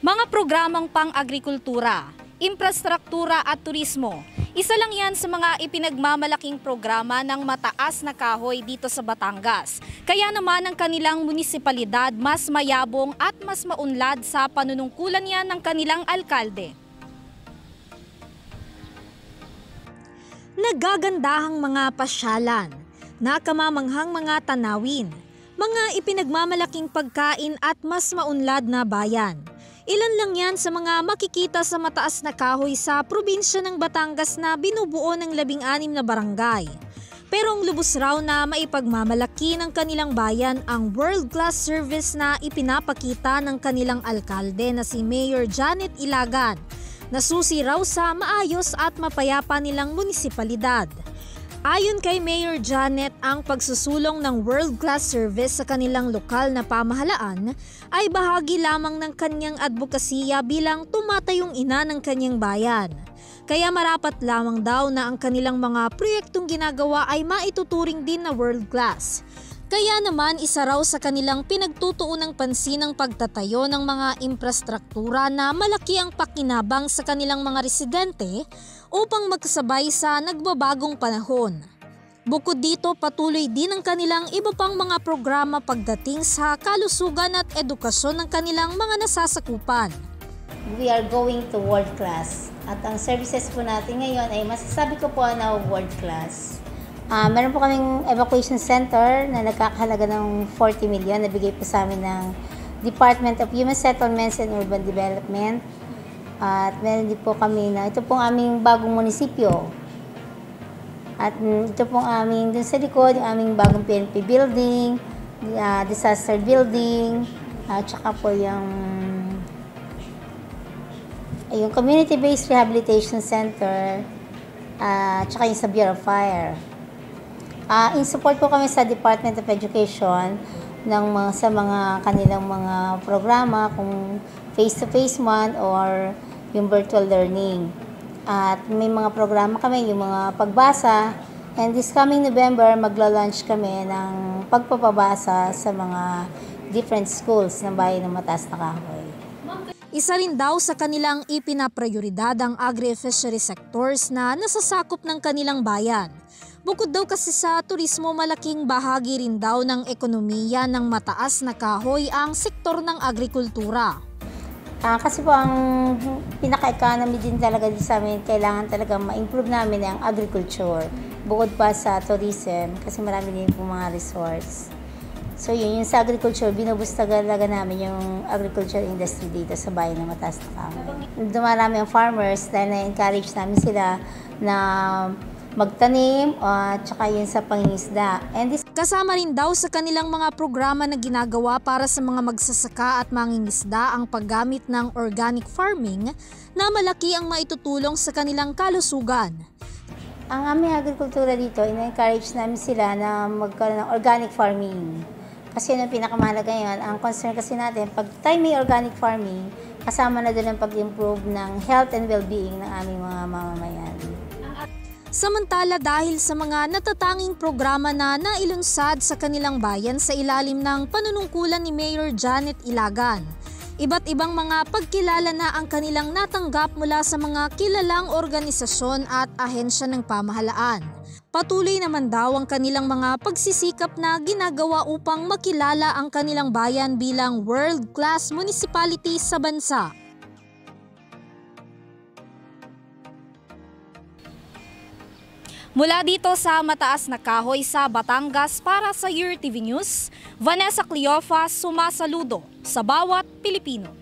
Mga programang pang-agrikultura, infrastruktura at turismo. Isa lang yan sa mga ipinagmamalaking programa ng mataas na kahoy dito sa Batangas. Kaya naman ang kanilang munisipalidad mas mayabong at mas maunlad sa panunungkulan niya ng kanilang alkalde. Nagagandahang mga pasyalan, nakamamanghang mga tanawin, mga ipinagmamalaking pagkain at mas maunlad na bayan. Ilan lang yan sa mga makikita sa mataas na kahoy sa probinsya ng Batangas na binubuo ng 16 na barangay. Pero ang lubos raw na maipagmamalaki ng kanilang bayan ang world-class service na ipinapakita ng kanilang alkalde na si Mayor Janet Ilagan, na susi raw sa maayos at mapayapa nilang munisipalidad. Ayon kay Mayor Janet, ang pagsusulong ng world-class service sa kanilang lokal na pamahalaan ay bahagi lamang ng kanyang advokasya bilang tumatayong ina ng kanyang bayan. Kaya marapat lamang daw na ang kanilang mga proyektong ginagawa ay maituturing din na world-class. Kaya naman isa raw sa kanilang pinagtutuunang pansin ang pagtatayo ng mga infrastruktura na malaki ang pakinabang sa kanilang mga residente upang magkasabay sa nagbabagong panahon. Bukod dito, patuloy din ang kanilang iba pang mga programa pagdating sa kalusugan at edukasyon ng kanilang mga nasasakupan. We are going to world class at ang services po natin ngayon ay masasabi ko po na world class. Meron po kaming evacuation center na nagkakahalaga ng 40 million na bigay po sa amin ng Department of Human Settlements and Urban Development. At meron din po kami na ito pong aming bagong munisipyo. At ito pong aming dun sa likod, yung aming bagong PNP building, disaster building, at saka po yung community-based rehabilitation center, at saka yung sa Bureau of Fire. In support po kami sa Department of Education sa mga kanilang mga programa, kung face-to-face man or yung virtual learning. At may mga programa kami, yung mga pagbasa. And this coming November, magla-launch kami ng pagpapabasa sa mga different schools ng bayan ng Mataas na Kahoy. Isa rin daw sa kanilang ipinaprioridad ang agri-fishery sectors na nasasakop ng kanilang bayan. Bukod daw kasi sa turismo, malaking bahagi rin daw ng ekonomiya ng Mataas na Kahoy ang sektor ng agrikultura. Kasi po ang pinaka-economy din talaga din sa amin, kailangan talaga ma-improve namin ang agriculture. Bukod pa sa tourism, kasi marami din po mga resorts. So yun, yung sa agriculture, binuboost talaga namin yung agriculture industry dito sa bayan ng Mataas na Kahoy. Dumarami ang farmers dahil na-encourage namin sila na magtanim at saka yun sa pangingisda. Kasama rin daw sa kanilang mga programa na ginagawa para sa mga magsasaka at mangingisda ang paggamit ng organic farming na malaki ang maitutulong sa kanilang kalusugan. Ang aming agrikultura dito, ina-encourage namin sila na magkaroon ng organic farming. Kasi yun ang pinakamahalaga ngayon. Ang concern kasi natin, pag tayo may organic farming, kasama na doon ang pag-improve ng health and well-being ng aming mga mamamayan. Samantala, dahil sa mga natatanging programa na nailunsad sa kanilang bayan sa ilalim ng panunungkulan ni Mayor Janet Ilagan, iba't ibang mga pagkilala na ang kanilang natanggap mula sa mga kilalang organisasyon at ahensya ng pamahalaan. Patuloy naman daw ang kanilang mga pagsisikap na ginagawa upang makilala ang kanilang bayan bilang world-class municipality sa bansa. Mula dito sa Mataas na Kahoy sa Batangas para sa URTV News, Vanessa Cleofa sumasaludo sa bawat Pilipino.